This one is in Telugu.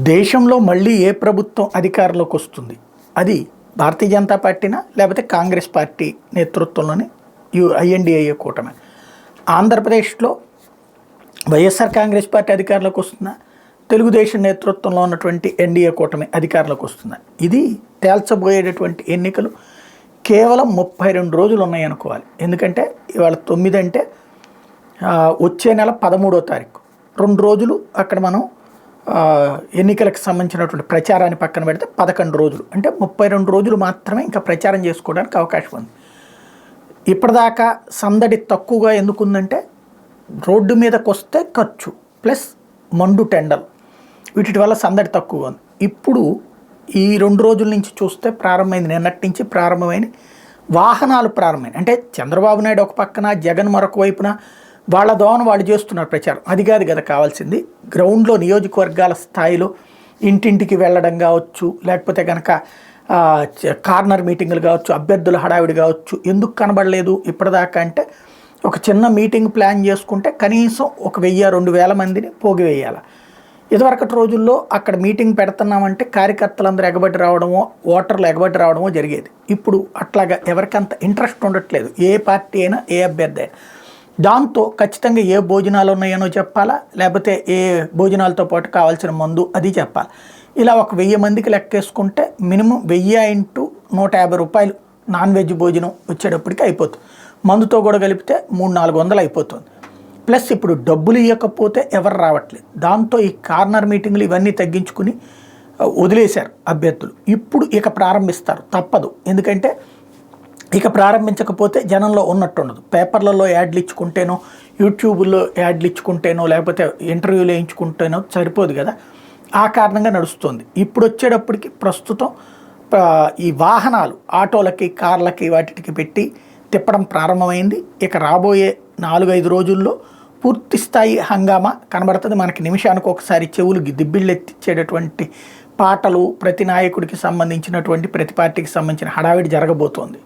దేశంలో మళ్ళీ ఏ ప్రభుత్వం అధికారంలోకి వస్తుంది అది భారతీయ జనతా పార్టీనా లేకపోతే కాంగ్రెస్ పార్టీ నేతృత్వంలోని ఐఎన్డిఏ కూటమి. ఆంధ్రప్రదేశ్లో వైఎస్ఆర్ కాంగ్రెస్ పార్టీ అధికారంలోకి వస్తుందా, తెలుగుదేశం నేతృత్వంలో ఉన్నటువంటి ఎన్డీఏ కూటమి అధికారంలోకి వస్తుందా, ఇది తేల్చబోయేటటువంటి ఎన్నికలు కేవలం 32 రోజులు ఉన్నాయనుకోవాలి. ఎందుకంటే ఇవాళ 9 అంటే వచ్చే నెల 13వ తారీఖు 2 రోజులు అక్కడ మనం ఎన్నికలకు సంబంధించినటువంటి ప్రచారాన్ని పక్కన పెడితే 11 రోజులు అంటే 32 రోజులు మాత్రమే ఇంకా ప్రచారం చేసుకోవడానికి అవకాశం ఉంది. ఇప్పటిదాకా సందడి తక్కువగా ఎందుకుందంటే రోడ్డు మీదకి వస్తే ఖర్చు ప్లస్ మండు టెండలు వీటి వల్ల సందడి తక్కువగా ఉంది. ఇప్పుడు ఈ 2 రోజుల నుంచి చూస్తే ప్రారంభమైంది, నిన్నటి నుంచి ప్రారంభమైన వాహనాలు ప్రారంభమైంది. అంటే చంద్రబాబు నాయుడు ఒక పక్కన, జగన్ మరొక వైపున వాళ్ళ దోవన వాళ్ళు చేస్తున్నారు ప్రచారం. అది కాదు కదా కావాల్సింది. గ్రౌండ్లో నియోజకవర్గాల స్థాయిలో ఇంటింటికి వెళ్ళడం కావచ్చు, లేకపోతే కనుక కార్నర్ మీటింగులు కావచ్చు, అభ్యర్థుల హడావిడి కావచ్చు. ఎందుకు కనబడలేదు ఇప్పటిదాకా అంటే ఒక చిన్న మీటింగ్ ప్లాన్ చేసుకుంటే కనీసం 1000-2000 మందిని పోగివేయాలి. ఇదివరకటి రోజుల్లో అక్కడ మీటింగ్ పెడుతున్నామంటే కార్యకర్తలందరూ ఎగబడి రావడమో, ఓటర్లు ఎగబడి రావడమో జరిగేది. ఇప్పుడు అట్లాగా ఎవరికంత ఇంట్రెస్ట్ ఉండట్లేదు, ఏ పార్టీ అయినా ఏ అభ్యర్థి అయినా. దాంతో ఖచ్చితంగా ఏ భోజనాలు ఉన్నాయనో చెప్పాలా, లేకపోతే ఏ భోజనాలతో పాటు కావాల్సిన మందు అది చెప్పాలి. ఇలా 1000 మందికి లెక్కేసుకుంటే మినిమం 1000 × 150 రూపాయలు నాన్ వెజ్ భోజనం వచ్చేటప్పటికి అయిపోతుంది. మందుతో కూడా కలిపితే 300-400 అయిపోతుంది. ప్లస్ ఇప్పుడు డబ్బులు ఇవ్వకపోతే ఎవరు రావట్లేదు. దాంతో ఈ కార్నర్ మీటింగ్లు ఇవన్నీ తగ్గించుకుని వదిలేశారు అభ్యర్థులు. ఇప్పుడు ఇక ప్రారంభిస్తారు, తప్పదు. ఎందుకంటే ఇక ప్రారంభించకపోతే జనంలో ఉన్నట్టు ఉండదు. పేపర్లలో యాడ్లు ఇచ్చుకుంటేనో, యూట్యూబ్లో యాడ్లు ఇచ్చుకుంటేనో, లేకపోతే ఇంటర్వ్యూలు వేయించుకుంటేనో సరిపోదు కదా. ఆ కారణంగా నడుస్తుంది. ఇప్పుడు వచ్చేటప్పటికి ప్రస్తుతం ఈ వాహనాలు ఆటోలకి, కార్లకి, వాటికి పెట్టి తిప్పడం ప్రారంభమైంది. ఇక రాబోయే 4-5 రోజుల్లో పూర్తి స్థాయి హంగామా కనబడుతుంది. మనకి నిమిషానికి ఒకసారి చెవులు దిబ్బిళ్ళెత్తిచ్చేటటువంటి పాటలు, ప్రతి నాయకుడికి సంబంధించినటువంటి, ప్రతి పార్టీకి సంబంధించిన హడావిడి జరగబోతోంది.